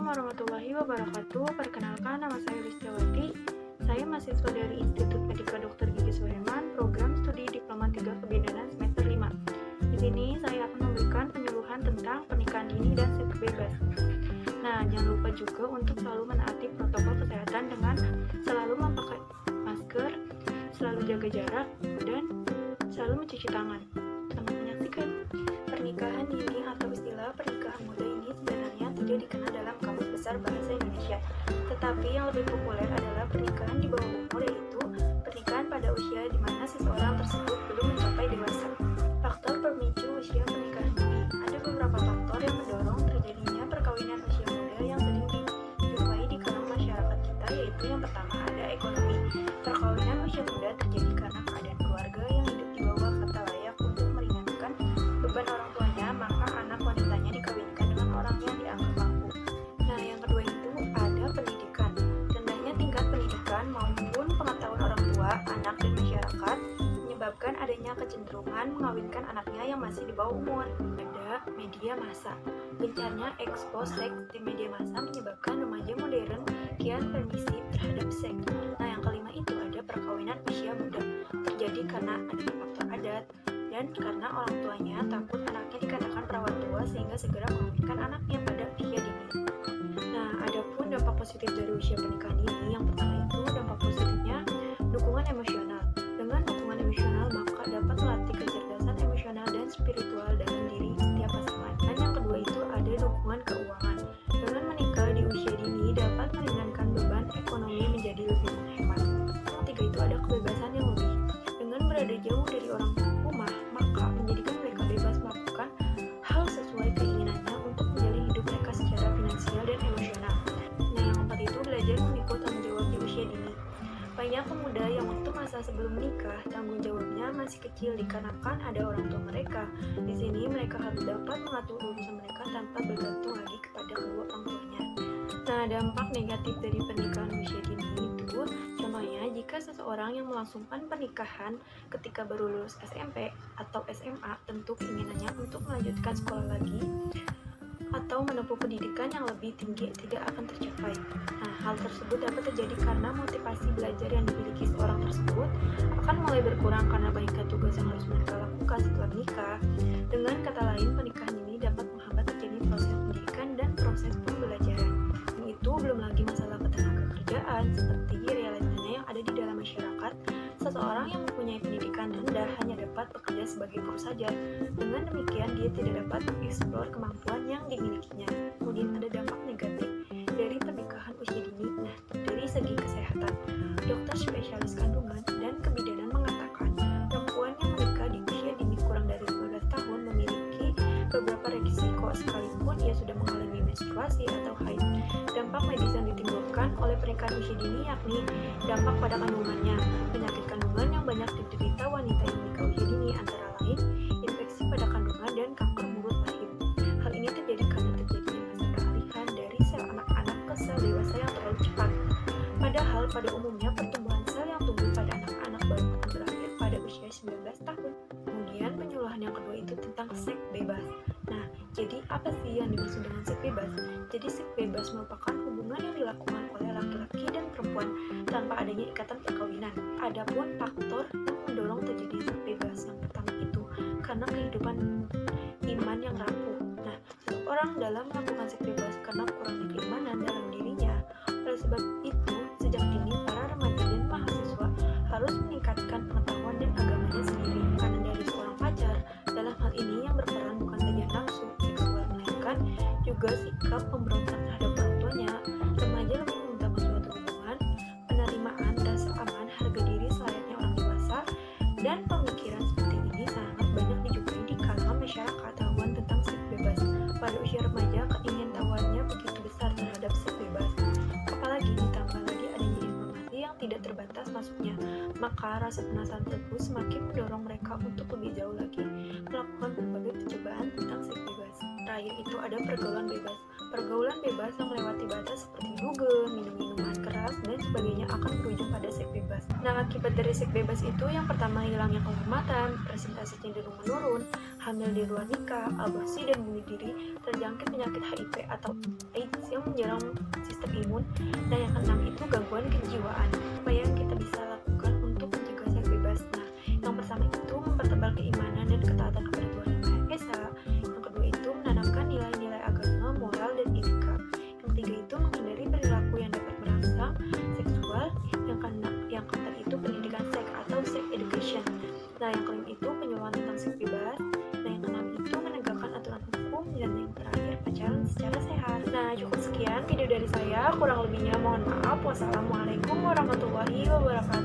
warahmatullahi wabarakatuh. Perkenalkan, nama saya Listiawati. Saya mahasiswa dari Institut Medika Dr. Gigi Suherman, program studi Diploma 3 Kebidanan semester 5. Di sini saya akan memberikan penyuluhan tentang pernikahan dini dan seks bebas. Nah, jangan lupa juga untuk selalu menaati protokol kesehatan dengan selalu memakai masker, selalu jaga jarak, dan selalu mencuci tangan. Selamat menyaksikan. Pernikahan dini atau istilah pernikahan muda ini sebenarnya tidak dikenal dalam Kamus Besar Bahasa Indonesia. Tetapi yang lebih populer adalah pernikahan di bawah umur, yaitu pernikahan pada usia di mana seseorang tersebut belum mencapai dewasa. Faktor pemicu usia pernikahan dini. Ada beberapa faktor yang mendorong terjadinya perkawinan usia muda yang sering dijumpai di kalangan masyarakat kita, yaitu yang pertama ada ekonomi. Perkawinan usia muda terjadi karena keadaan keluarga yang hidup di bawah kata layak untuk meringankan beban orang tuanya, maka anak wanitanya dikawinkan dengan orang yang dianggap mampu. Nah, yang kedua itu ada pendidikan. Rendahnya tingkat pendidikan maupun pengetahuan orang tua, anak, dan masyarakat menyebabkan adanya kecenderungan mengawinkan anaknya yang masih di bawah umur. Ada media massa. Gencarnya ekspos seks di media massa menyebabkan remaja modern kian permisif terhadap seks. Nah, yang kelima itu ada perkawinan usia muda. Terjadi karena adanya faktor adat dan karena orang tuanya takut anaknya dikatakan perawan tua sehingga segera mengawinkan anaknya pada usia dini. Nah, ada pun dampak positif dari usia pernikahan ini. Yang pertama itu dampak positifnya dukungan emosional. Dengan dukungan emosional maka dapat melatih kecerdasan emosional dan spiritual dalam diri setiap pasangan. Dan yang kedua itu ada dukungan keuangan. Dengan menikah di usia dini dapat meringankan beban ekonomi menjadi lebih menghemat. Yang ketiga itu ada kebebasan yang lebih. Dengan berada jauh dari orang rumah, maka menjadikan mereka bebas melakukan hal sesuai keinginannya untuk menjalani hidup mereka secara finansial dan emosional. Nah, yang keempat itu belajar memikul tanggung jawab di usia dini. Banyak pemuda yang waktu masa sebelum menikah tanggung jawabnya masih kecil dikarenakan ada orang tua mereka. Di sini mereka harus dapat mengatur urusan mereka tanpa bergantung lagi kepada kedua orang tuanya. Nah, dampak negatif dari pernikahan usia dini itu contohnya jika seseorang yang melangsungkan pernikahan ketika baru lulus SMP atau SMA, tentu keinginannya untuk melanjutkan sekolah lagi atau menempuh pendidikan yang lebih tinggi tidak akan tercapai. Nah, hal tersebut dapat terjadi karena motivasi belajar yang dimiliki seorang tersebut akan mulai berkurang karena banyaknya tugas yang harus mereka lakukan setelah menikah. Dengan kata lain, pernikahan ini dapat menghambat terjadi proses pendidikan dan proses pembelajaran. Dan itu belum lagi masalah ketenagakerjaan seperti realitanya yang ada di dalam masyarakat. Seseorang yang mempunyai pendidikan rendah hanya dapat bekerja sebagai buruh saja. Dengan demikian, dia tidak dapat mengeksplor kemampuan yang dimilikinya. Kemudian ada dampak negatif dari pernikahan usia dini. Nah, dari segi kesehatan, dokter spesialis kandungan dan kebidanan mengatakan perempuan yang menikah di usia dini kurang dari 15 tahun memiliki beberapa risiko sekalipun ia sudah mengalami menstruasi atau haid. Dampak medis yang ditimbulkan oleh pernikahan usia dini yakni dampak pada kandungannya. Penyakit kandungan yang banyak diderita wanita yang menikah usia dini antara lain infeksi pada kandungan dan kanker mulut rahim. Hal ini terjadi karena terjadinya masa peralihan dari sel anak-anak ke sel dewasa yang terlalu cepat. Padahal pada umumnya pertumbuhan sel yang tumbuh pada anak-anak baru akan berakhir pada usia 19 tahun. Kemudian penyuluhan yang kedua itu tentang seks bebas. Nah, jadi apa sih yang dimaksud dengan seks bebas? Jadi seks bebas merupakan hubungan yang dilakukan oleh laki-laki dan perempuan tanpa adanya ikatan perkawinan. Adapun faktor yang mendorong terjadi seks bebas yang pertama itu karena kehidupan iman yang rapuh. Nah, seseorang dalam melakukan seks bebas karena kurangnya keimanan dalam dirinya. Oleh sebab itu, sejak dini para remaja dan mahasiswa harus meningkatkan pengetahuan dan agamanya sendiri. Karena dari seorang pacar, dalam hal ini yang berperan bukan saja nafsu seksual melainkan juga sikap pemberontak terhadap orang tuanya. Remaja lebih mengutamakan suatu hubungan, penerimaan, rasa aman, harga diri selayaknya orang dewasa, dan pemikiran seperti ini sangat banyak dijumpai di kalangan masyarakat. Tahuan tentang seks bebas pada usia remaja, keingintahuannya begitu besar terhadap seks bebas. Apalagi ditambah lagi adanya informasi yang tidak terbatas masuknya, maka rasa penasaran tersebut semakin mendorong mereka untuk lebih jauh lagi melakukan berbagai percobaan tentang seks bebas. Terakhir itu ada pergaulan bebas. Pergaulan bebas yang melewati batas seperti dugem, minum minuman keras, bebas, dan sebagainya akan berujung pada seks bebas. Nah, akibat dari seks bebas itu yang pertama hilangnya kehormatan, presentasi cenderung menurun, hamil di luar nikah, aborsi dan bunuh diri, terjangkit penyakit HIV atau AIDS yang menyerang sistem imun. Nah, yang keenam itu gangguan kejiwaan. Apa yang kita bisa lakukan untuk mencegah seks bebas? Nah, yang pertama itu mempertebal keimanan dan ketaatan kepada Tuhan Yang Maha Esa. Yang kedua itu menanamkan nilai-nilai agama, moral, dan etika. Yang ketiga itu menghindari perilaku yang dapat merangsang seksual. Yang keempat itu pendidikan seks atau sex education. Nah, yang kelima itu penyuluhan tentang seks bebas. Nah, yang keenam itu menegakkan aturan hukum, dan yang terakhir pacaran secara sehat. Nah, cukup sekian video dari saya. Kurang lebihnya mohon maaf. Wassalamualaikum warahmatullahi wabarakatuh.